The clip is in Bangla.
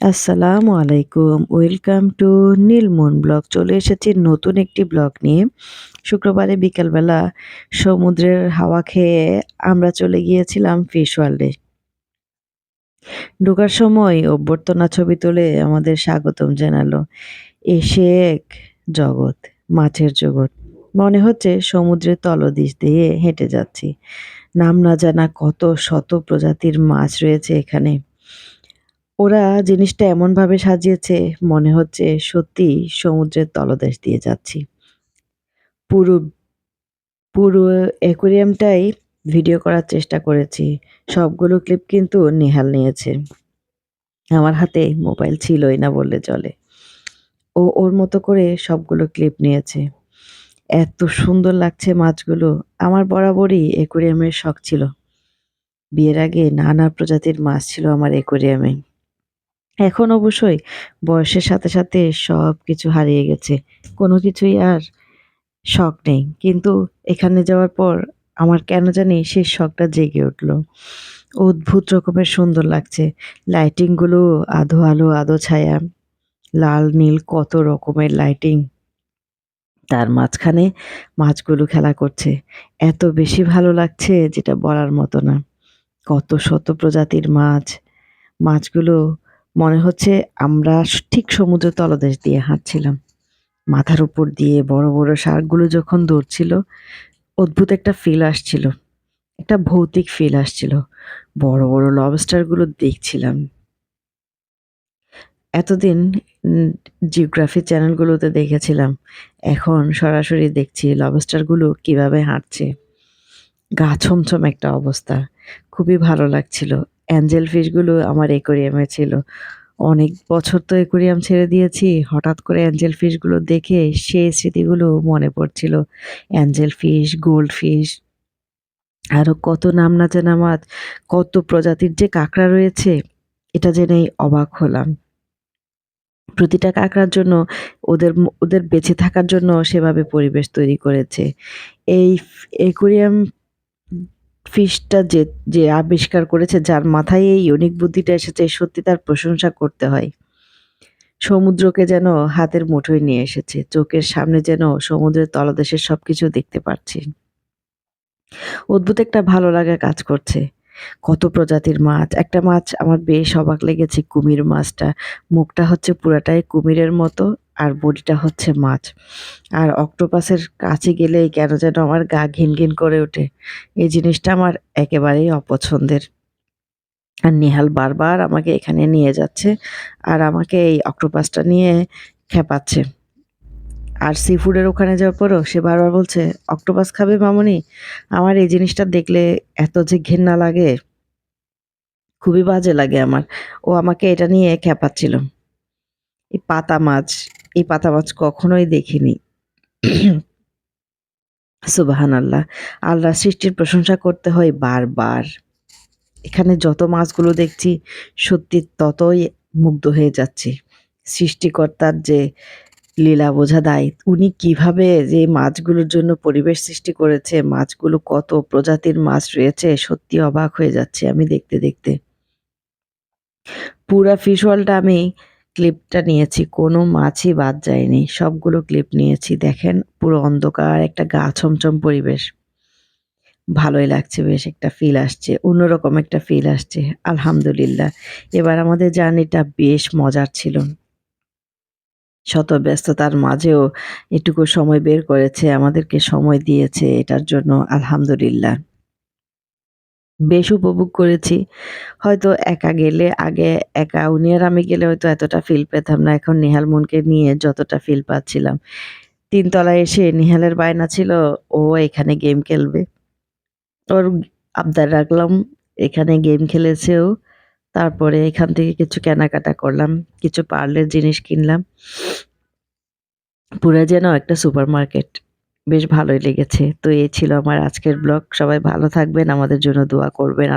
আসসালামু আলাইকুম। Welcome to Nilmon blog. চলে এসেছি নতুন একটি ব্লগ নিয়ে। শুক্রবারে বিকালবেলা সমুদ্রের হাওয়া খেয়ে আমরা চলে গিয়েছিলাম ফিশ ওয়ার্ল্ডে। ঢোকার সময় অভ্যর্থনা ছবি তুলে আমাদের স্বাগতম জানালো। এসে এক জগৎ, মাছের জগৎ। মনে হচ্ছে সমুদ্রের তলদেশ দিয়ে হেঁটে যাচ্ছি। নাম না জানা কত শত প্রজাতির মাছ রয়েছে এখানে। ওরা জিনিসটা এমনভাবে সাজিয়েছে মনে হচ্ছে সত্যিই সমুদ্রের তলদেশ দিয়ে যাচ্ছি। পুরো পুরো অ্যাকুয়ারিয়ামটাই ভিডিও করার চেষ্টা করেছি। সবগুলো ক্লিপ কিন্তু নেহাল নিয়েছে। আমার হাতে মোবাইল ছিলই না বললে চলে। ও ওর মতো করে সবগুলো ক্লিপ নিয়েছে। এত সুন্দর লাগছে মাছগুলো। আমার বরাবরই অ্যাকুয়ারিয়ামের শখ ছিল। বিয়ের আগে নানা প্রজাতির মাছ ছিল আমার অ্যাকুয়ারিয়ামে। এখন অবশ্যই বয়সের সাথে সাথে সবকিছু হারিয়ে গেছে। কোনো কিছুই আর শখ নেই। কিন্তু এখানে যাওয়ার পর আমার কেন জানি সেই শখটা জেগে উঠল। অদ্ভুত রকমের সুন্দর লাগছে। লাইটিং গুলো আধো আলো আধো ছায়া, লাল নীল কত রকমের লাইটিং। তার মাঝখানে মাছগুলো খেলা করছে। এত বেশি ভালো লাগছে যেটা বলার মতো না। কত শত প্রজাতির মাছ। মাছগুলো মনে হচ্ছে আমরা ঠিক সমুদ্র তলদেশ দিয়ে হাঁটছিলাম। মাথার উপর দিয়ে বড় বড় শার্কগুলো যখন দৌড়ছিল, অদ্ভুত একটা ফিল আসছিল। একটা ভৌতিক ফিল আসছিল। বড় বড় লবস্টারগুলো দেখছিলাম। এতদিন উম জিওগ্রাফি চ্যানেলগুলোতে দেখেছিলাম। এখন সরাসরি দেখছি লবস্টারগুলো কিভাবে হাঁটছে। গা ছমছম একটা অবস্থা। খুবই ভালো লাগছিল। অ্যাঞ্জেল ফিশগুলো আমার অ্যাকুয়ারিয়ামে ছিল। অনেক বছর তো অ্যাকুয়ারিয়াম ছেড়ে দিয়েছি। হঠাৎ করে অ্যাঞ্জেল ফিশগুলো দেখে সেই স্মৃতিগুলো মনে পড়ছিল। অ্যাঞ্জেল ফিশ, গোল্ড ফিশ আরো কত নাম না জানা মাছ, কত প্রজাতির যে কাঁকড়া রয়েছে এটা জেনেই অবাক হলাম। প্রতিটা কাঁকড়ার জন্য ওদের বেঁচে থাকার জন্য সেভাবে পরিবেশ তৈরি করেছে। এই অ্যাকুয়ারিয়াম ফিশটা যে আবিষ্কার করেছে, যার মাথায় এই ইউনিক বুদ্ধিটা এসেছে, সত্যি তার প্রশংসা করতে হয়। সমুদ্রকে যেন হাতের মুঠোয় নিয়ে এসেছে। চোখের সামনে যেন সমুদ্রের তলদেশের সবকিছু দেখতে পাচ্ছি। অদ্ভুত একটা ভালো লাগা কাজ করছে। কত প্রজাতির মাছ। একটা মাছ আমার বেশ অবাক লেগেছে, কুমির মাছটা। মুখটা হচ্ছে পুরাটাই কুমিরের মতো আর বডিটা হচ্ছে মাছ। আর অক্টোপাসের কাছে গেলেই কেন যেন আমার গা ঘিন ঘিন করে ওঠে। এই জিনিসটা আমার একেবারেই অপছন্দের। আর নেহাল বারবার আমাকে এখানে নিয়ে যাচ্ছে আর আমাকে এই অক্টোপাসটা নিয়ে খেপাচ্ছে। আর সি ফুডের ওখানে যাওয়ার পরও সে বারবার বলছে, অক্টোপাস খাবে মামুনি? আমার এই জিনিসটা দেখলে এত যে ঘেন্না লাগে, খুবই বাজে লাগে আমার। ও আমাকে এটা নিয়ে খেপাচ্ছিল। এই পাতা মাছ, এই পাতা মাছ কখনোই দেখিনি। সুবহানাল্লাহ। আল্লাহর সৃষ্টির প্রশংসা করতে হয় বারবার। এখানে যত মাছগুলো দেখছি সত্যি ততই মুগ্ধ হয়ে যাচ্ছি। সৃষ্টিকর্তার যে লীলা বোঝা দায়। উনি কিভাবে যে মাছগুলোর জন্য পরিবেশ সৃষ্টি করেছে, মাছগুলো কত প্রজাতির মাছ রয়েছে, সত্যি অবাক হয়ে যাচ্ছি আমি দেখতে দেখতে। পুরা ফিশ ওয়ার্ল্ডটা আমি ক্লিপটা নিয়েছি। কোনো মাছই বাদ যায়নি। সবগুলো ক্লিপ নিয়েছি। দেখেন পুরো অন্ধকার একটা গা ছমছম পরিবেশ। ভালোই লাগছে, বেশ একটা ফিল আসছে। অন্যরকম একটা ফিল আসছে। আলহামদুলিল্লাহ। এবার আমাদের জার্নিটা বেশ মজার ছিল। শত ব্যস্ততার মাঝেও এটুকু সময় বের করেছে, আমাদেরকে সময় দিয়েছে, এটার জন্য আলহামদুলিল্লাহ। বেশ উপভোগ করেছি। হয়তো একা গেলে আগে একা উনি আর আমি গেলে হয়তো এতটা ফিল পেতাম না। এখন নেহাল মুনকে নিয়ে যতটা ফিল পাচ্ছিলাম। ৩ তলায় এসে নেহালের বায়না ছিল ও এখানে গেম খেলবে। ওর আবদার রাখলাম। এখানে গেম খেলেছে ও। তারপরে এখান থেকে কিছু কেনাকাটা করলাম। কিছু পার্লের জিনিস কিনলাম। পুরা যেন একটা সুপারমার্কেট। বেশ ভালোই লেগেছে। তো এই ছিল আমার আজকের ব্লগ। সবাই ভালো থাকবেন, আমাদের জন্য দোয়া করবেন।